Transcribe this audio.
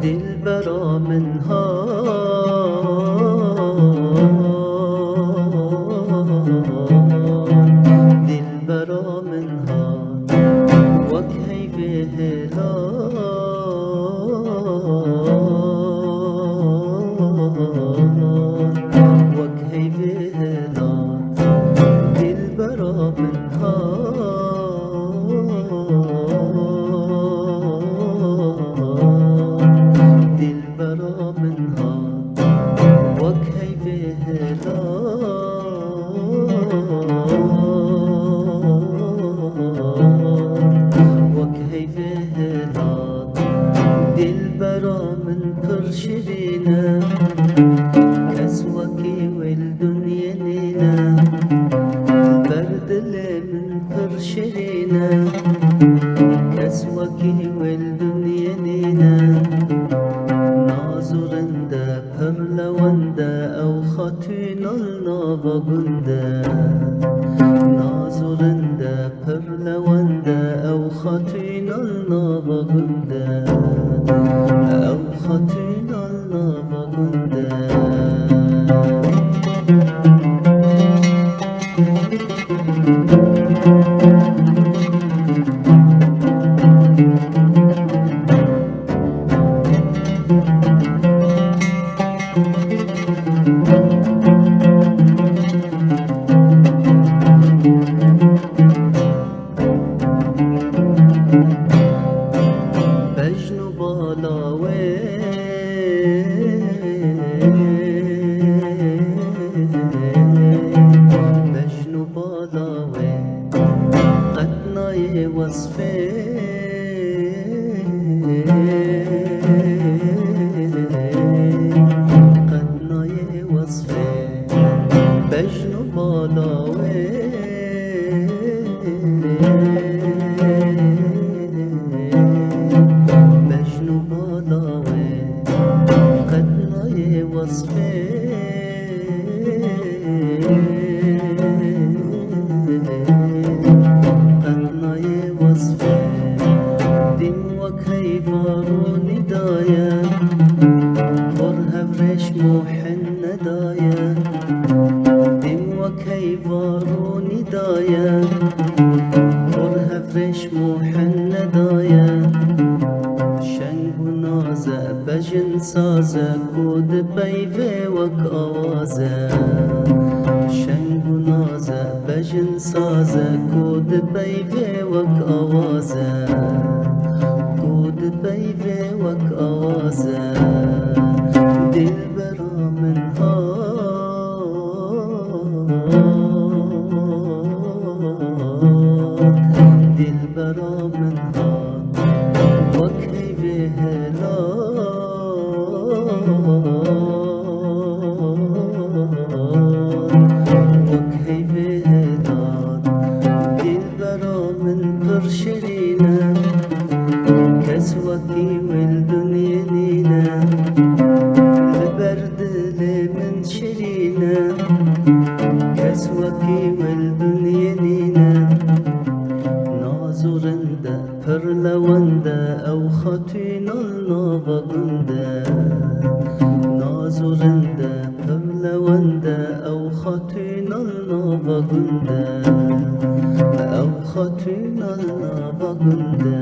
دلبرا منها دلبرا منها وكيف هلال وكيف هلال دلبرا منها دلبرا منها وكيف هلال وكيف هلال دلبرا من پرشرینه کس وکی والدنیا نینه بردل من پرشرینه کس وکی والدنیا نینه نازرنده پرلونده او خاتون النابگنده نازرنده پرلونده او خاتون النابگنده او خاتون النابگنده بجنو بالاوه بجنو بالاوه قطنای وصفه قطنای وصفه بجنو بالاوه بجنو بالاوه قطنای وصفه قطنای وصفه دیم وكيف روني دايا برها بريش موحن ندايا دیم وكيف روني دايا برها بريش موحن ندايا شنگ و نازه بجن سازه کود بیوه وک آوازه شنگ و نازه بجن سازه کود بیوه وک آوازه کود بیوه وک آوازه دلبرا منها دلبرا منها وكيف هلال وكيف هلال دلبرا من پرشرینه کس وکی والدنیا نینه لبردل من شرینه کس وکی والدنیا نینه نازرنده پرلونده او خاتون النابگنده نازرنده پرلونده او خاتون النابگنده او خاتون النابگنده